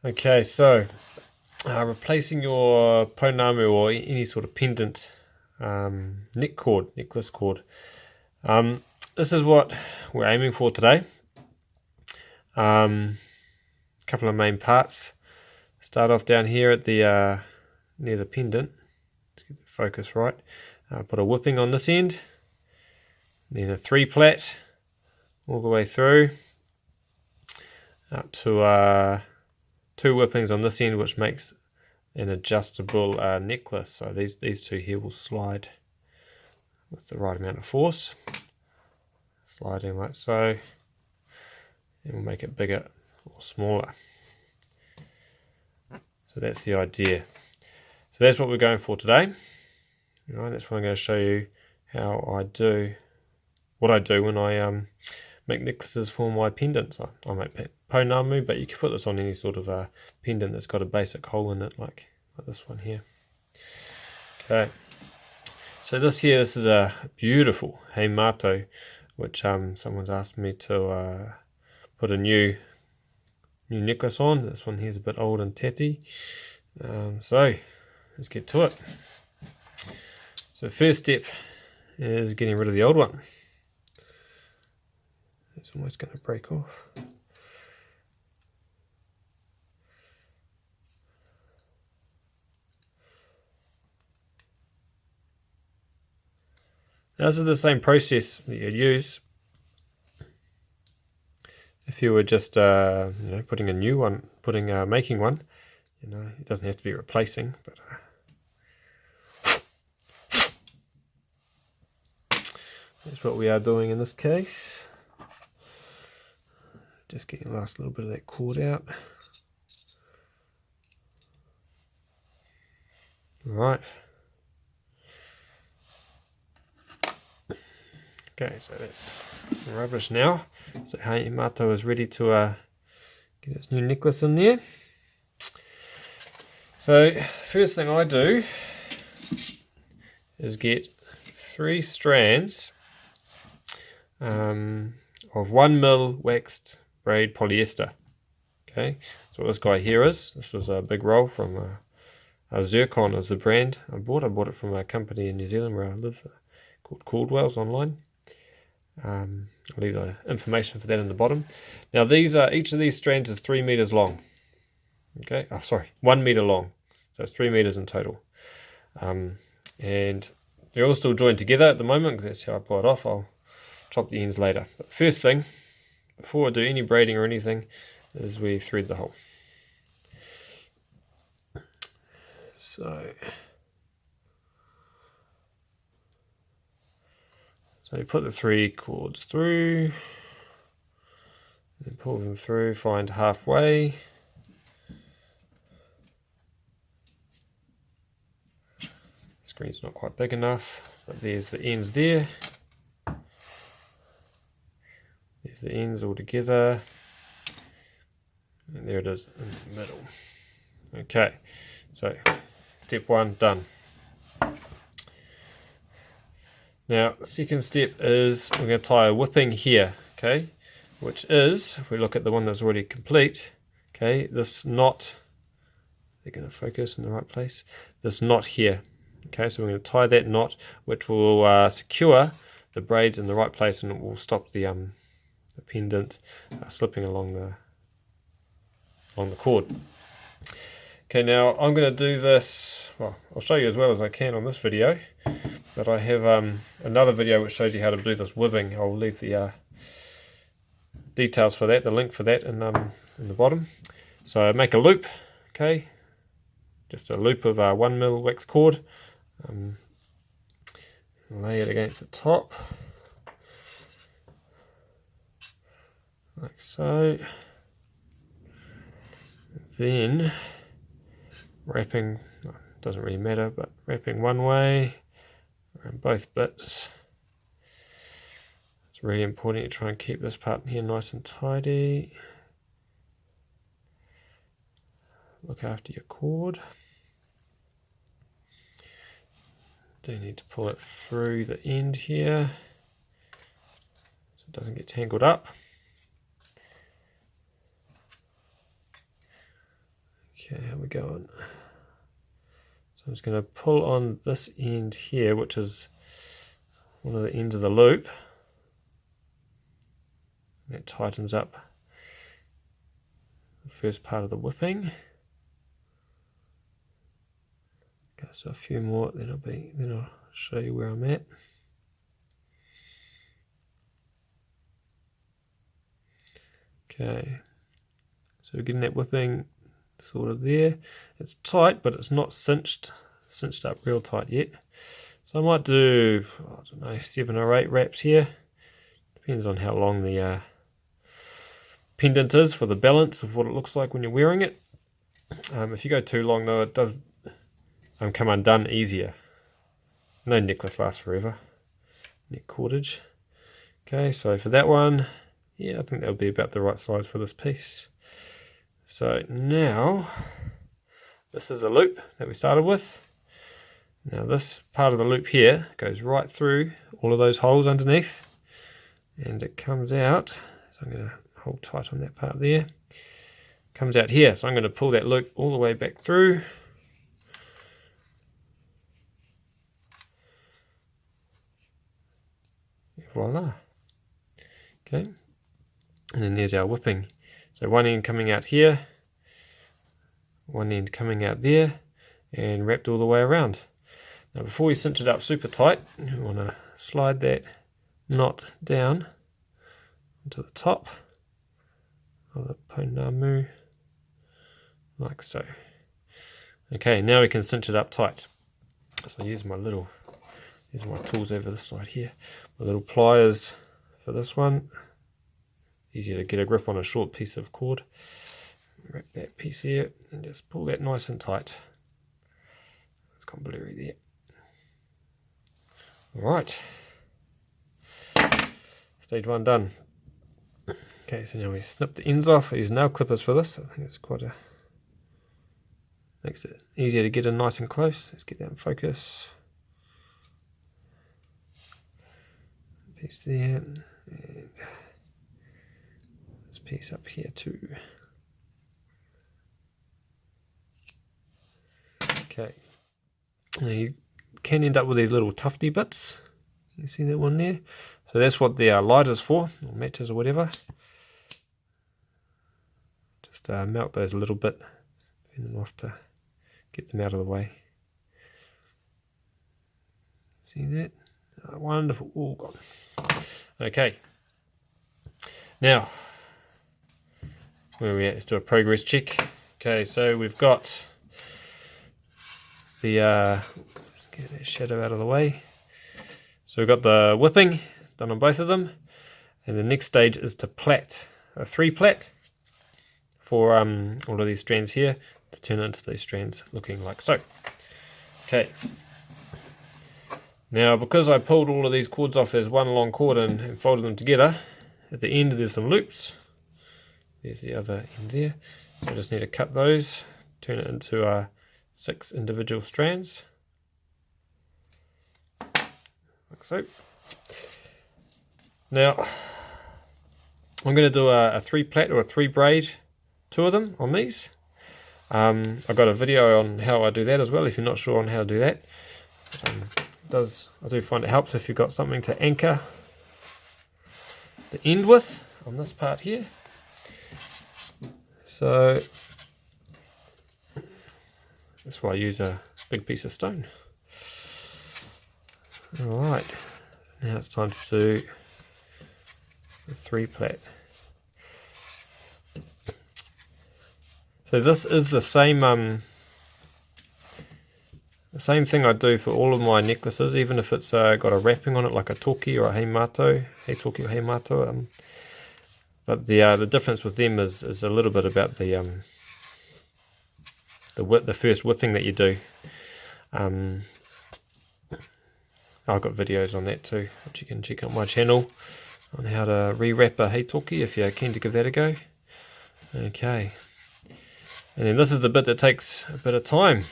Okay, so replacing your Pounamu or any sort of pendant necklace cord. This is what we're aiming for today. A couple of main parts. Start off down here at the near the pendant. Let's get the focus right. Put a whipping on this end, then a 3-plait all the way through, up to 2 whippings on this end, which makes an adjustable necklace. So these two here will slide with the right amount of force, sliding like so, and we'll make it bigger or smaller. So that's the idea. So that's what we're going for today. Right, that's what I'm going to show you how what I do when I make necklaces for my pendants. I make Pounamu, but you can put this on any sort of pendant that's got a basic hole in it, like this one here. Okay, so this is a beautiful Heimato, which someone's asked me to put a new necklace on. This one here is a bit old and tatty. So let's get to it. So first step is getting rid of the old one. It's almost going to break off. Now, this is the same process that you'd use if you were just putting a new one, making one. It doesn't have to be replacing, but that's what we are doing in this case. Just getting the last little bit of that cord out. Right. Okay, so that's rubbish now. So Heimato is ready to get its new necklace in there. So first thing I do is get 3 strands of 1mm waxed braid polyester. Okay, so what this guy here is. This was a big roll from Zircon is the brand I bought. I bought it from a company in New Zealand where I live called Caldwell's online. I'll leave the information for that in the bottom. Now each of these strands is 3 meters long. Okay, 1 meter long. So it's 3 meters in total. And they're all still joined together at the moment because that's how I pull it off. I'll chop the ends later. But first thing, before I do any braiding or anything, is we thread the hole. So you put the 3 cords through, and pull them through, find halfway. The screen's not quite big enough, but there's the ends there. There's the ends all together, and there it is in the middle. Okay, so step 1 done. Now, the second step is we're going to tie a whipping here, okay, which is, if we look at the one that's already complete, okay, this knot, they're going to focus in the right place, this knot here, okay, so we're going to tie that knot, which will secure the braids in the right place, and it will stop the pendant slipping along the cord. Okay, now I'm going to do this, well, I'll show you as well as I can on this video, but I have another video which shows you how to do this whipping. I'll leave the details for that, the link for that in the bottom. So make a loop, okay, just a loop of 1mm wax cord, lay it against the top, like so, then wrapping, doesn't really matter, but wrapping one way around both bits. It's really important you try and keep this part here nice and tidy. Look after your cord. Do need to pull it through the end here so it doesn't get tangled up. Okay, how we going? So I'm just going to pull on this end here, which is one of the ends of the loop. That tightens up the first part of the whipping. Okay, so a few more, then I'll show you where I'm at. Okay, so we're getting that whipping sort of there. It's tight, but it's not cinched up real tight yet. So I might do, I don't know, 7 or 8 wraps here. Depends on how long the pendant is for the balance of what it looks like when you're wearing it. If you go too long though, it does come undone easier. No necklace lasts forever. Neck cordage. Okay, so for that one, yeah, I think that'll be about the right size for this piece. So now, this is the loop that we started with. Now this part of the loop here goes right through all of those holes underneath, and it comes out, so I'm going to hold tight on that part there, comes out here, so I'm going to pull that loop all the way back through. Voila. Okay, and then there's our whipping. So one end coming out here, one end coming out there, and wrapped all the way around. Now before we cinch it up super tight, you want to slide that knot down onto the top of the Pounamu, like so. Okay, now we can cinch it up tight. So I use my tools over this side here. My little pliers for this one. Easier to get a grip on a short piece of cord. Wrap that piece here and just pull that nice and tight. It's gone blurry there. Alright. Stage 1 done. Okay, so now we snip the ends off. I use nail clippers for this. I think it's makes it easier to get in nice and close. Let's get that in focus. Piece there, and this piece up here too. Okay, now you can end up with these little tufty bits. You see that one there? So that's what the light is for, or matches or whatever. Just melt those a little bit, burn them off to get them out of the way. See that? Oh, wonderful. All gone. Okay. Now, where are we at? Let's do a progress check. Okay, so we've got the let's get that shadow out of the way. So we've got the whipping done on both of them, and the next stage is to plait, a 3 plait for all of these strands here, to turn it into these strands looking like so. Okay. Now, because I pulled all of these cords off as one long cord and folded them together, at the end there's some loops. There's the other end there. So I just need to cut those, turn it into 6 individual strands, like so. Now, I'm going to do a 3 plait or a 3 braid, 2 of them on these. I've got a video on how I do that as well, if you're not sure on how to do that. I do find it helps if you've got something to anchor the end with on this part here. So that's why I use a big piece of stone. Alright, now it's time to do the 3 plait. So this is the same thing I do for all of my necklaces, even if it's got a wrapping on it like a toki or a heimato, heitoki or heimato. But the difference with them is a little bit about the first whipping that you do. I've got videos on that too, which you can check out my channel on how to rewrap a heitoki if you're keen to give that a go. Okay, and then this is the bit that takes a bit of time.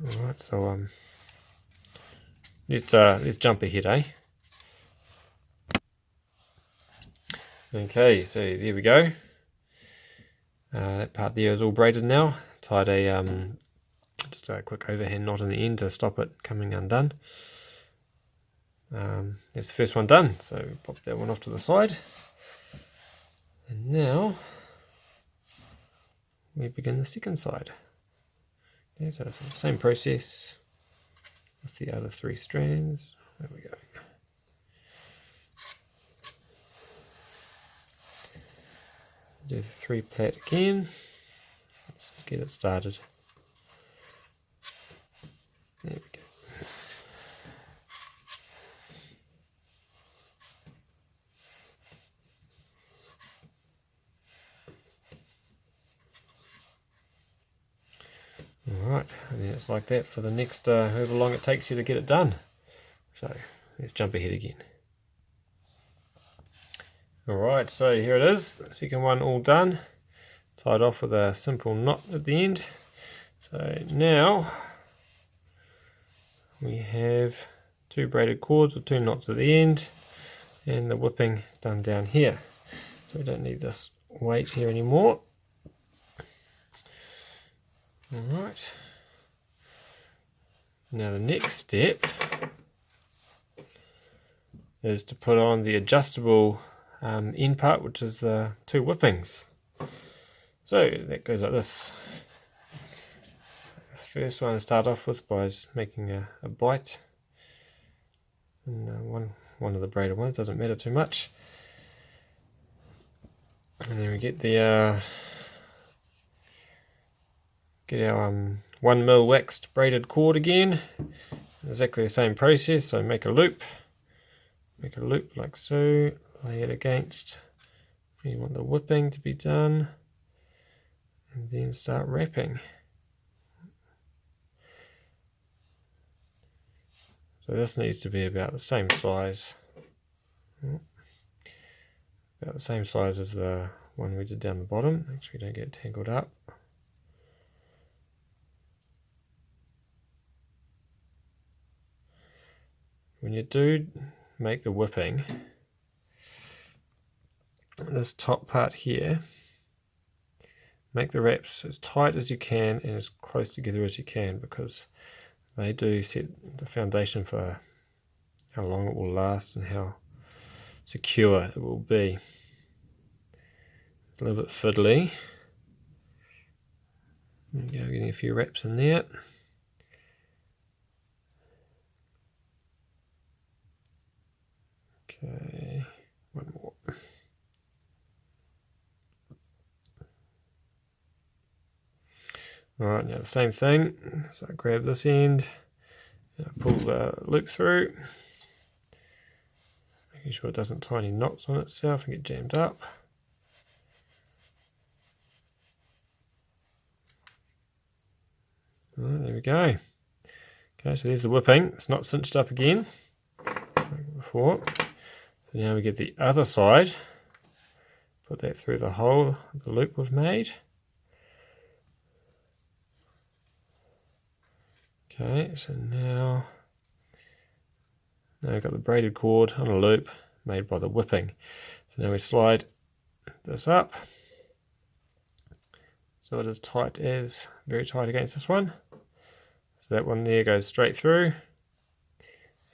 Alright, so let's jump ahead, eh? Okay, so there we go. That part there is all braided now. Tied just a quick overhand knot in the end to stop it coming undone. That's the first one done, so pop that one off to the side. And now we begin the second side. Okay, so it's the same process with the other 3 strands. There we go. Do the 3 plait again. Let's just get it started. There we go. Alright, and then it's like that for the next however long it takes you to get it done. So let's jump ahead again. Alright, so here it is, the second one all done, tied off with a simple knot at the end. So now we have 2 braided cords with 2 knots at the end and the whipping done down here. So we don't need this weight here anymore. Alright, now the next step is to put on the adjustable end part, which is the 2 whippings. So that goes like this. The first one to start off with by making a bite, and one of the braided ones, doesn't matter too much. And then we get the our 1mm waxed braided cord again. Exactly the same process. So make a loop like so. Lay it against where you want the whipping to be done, and then start wrapping. So this needs to be about the same size, as the one we did down the bottom. Make sure you don't get tangled up. When you do make the whipping, this top part here, make the wraps as tight as you can and as close together as you can, because they do set the foundation for how long it will last and how secure it will be. It's a little bit fiddly. There we go, getting a few wraps in there. Okay, one more. Alright, now the same thing. So I grab this end, and I pull the loop through, making sure it doesn't tie any knots on itself and get jammed up. Alright, there we go. Okay, so there's the whipping. It's not cinched up again like before. So now we get the other side, put that through the hole of the loop we've made. Okay, so now we've got the braided cord on a loop made by the whipping. So now we slide this up so it is very tight against this one. So that one there goes straight through,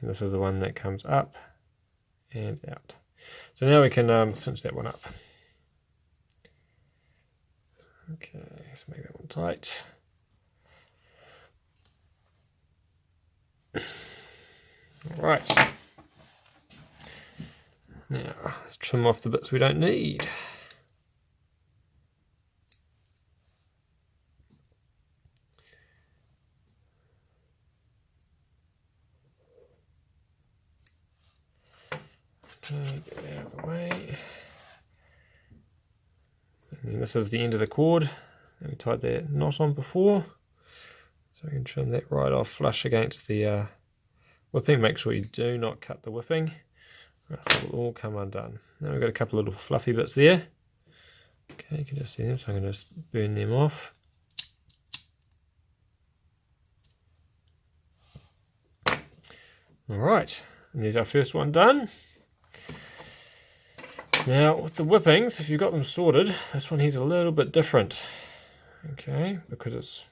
and this is the one that comes up and out. So now we can cinch that one up. Okay, let's make that one tight. Alright, now let's trim off the bits we don't need. Okay, get that out of the way. And then this is the end of the cord that we tied that knot on before. So we can trim that right off flush against the whipping. Make sure you do not cut the whipping, or else it will all come undone. Now we've got a couple of little fluffy bits there. Okay, you can just see them, so I'm going to just burn them off. Alright, and there's our first one done. Now with the whippings, if you've got them sorted, this one here's a little bit different. Okay, because it's...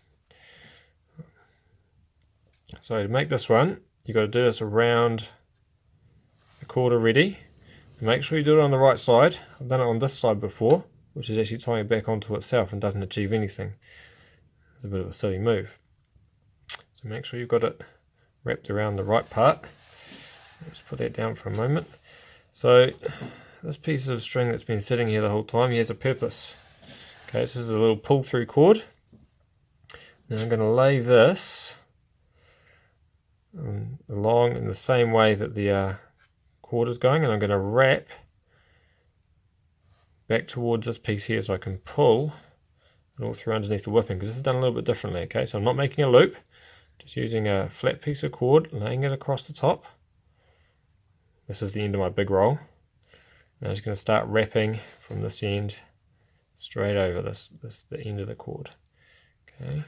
So to make this one, you've got to do this around the cord already. And make sure you do it on the right side. I've done it on this side before, which is actually tying it back onto itself and doesn't achieve anything. It's a bit of a silly move. So make sure you've got it wrapped around the right part. Let's put that down for a moment. So this piece of string that's been sitting here the whole time, he has a purpose. Okay, this is a little pull through cord. Now I'm going to lay this along in the same way that the cord is going, and I'm going to wrap back towards this piece here so I can pull it all through underneath the whipping, because this is done a little bit differently. Okay, so I'm not making a loop, just using a flat piece of cord, laying it across the top. This is the end of my big roll. And I'm just going to start wrapping from this end straight over the end of the cord. Okay.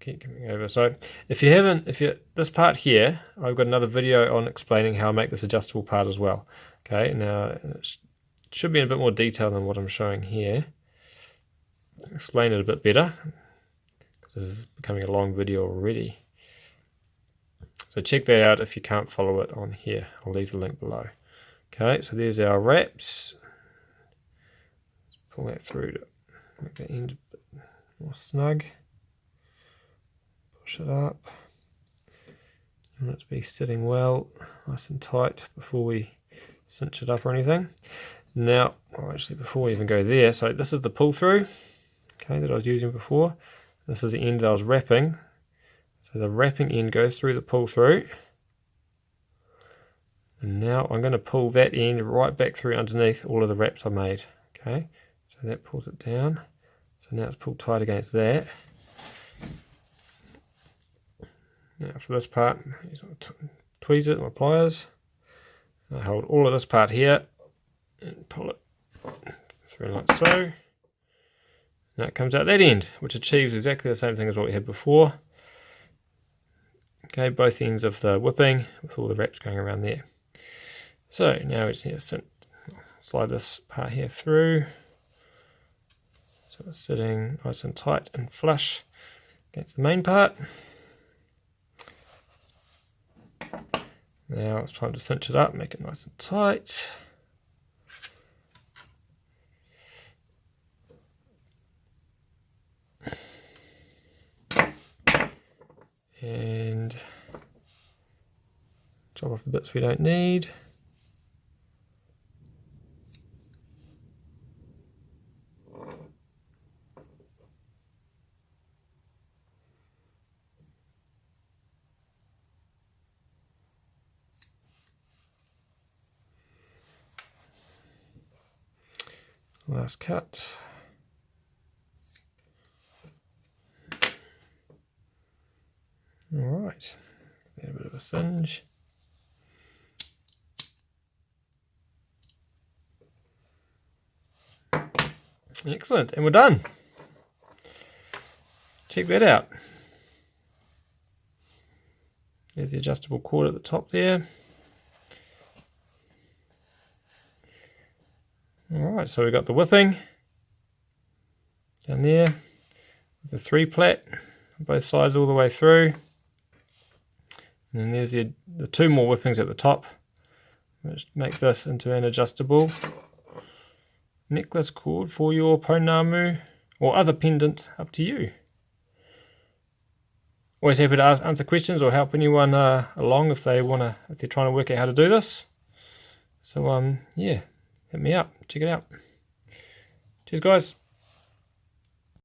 Keep coming over. So this part here, I've got another video on explaining how I make this adjustable part as well. Okay, now it should be in a bit more detail than what I'm showing here. Explain it a bit better, because this is becoming a long video already. So check that out if you can't follow it on here. I'll leave the link below. Okay, so there's our wraps. Let's pull that through to make the end a bit more snug. Push it up. You want it to be sitting well, nice and tight before we cinch it up or anything. Now, actually before we even go there, so this is the pull through, okay, that I was using before. This is the end that I was wrapping. So the wrapping end goes through the pull through. And now I'm going to pull that end right back through underneath all of the wraps I made. Okay, so that pulls it down. So now it's pulled tight against that. Now for this part, use my tweezers, my pliers. I hold all of this part here and pull it through like so. Now it comes out that end, which achieves exactly the same thing as what we had before. Okay, both ends of the whipping with all the wraps going around there. So now we just need to slide this part here through. So it's sitting nice and tight and flush against the main part. Now it's time to cinch it up, make it nice and tight. And chop off the bits we don't need. Last cut. All right, a bit of a singe. Excellent, and we're done. Check that out. There's the adjustable cord at the top there. Alright, so we've got the whipping down there with the 3-plait on both sides all the way through. And then there's the two more whippings at the top, which make this into an adjustable necklace cord for your Pounamu or other pendant, up to you. Always happy to answer questions or help anyone along if they're trying to work out how to do this. So yeah, hit me up, check it out. Cheers guys.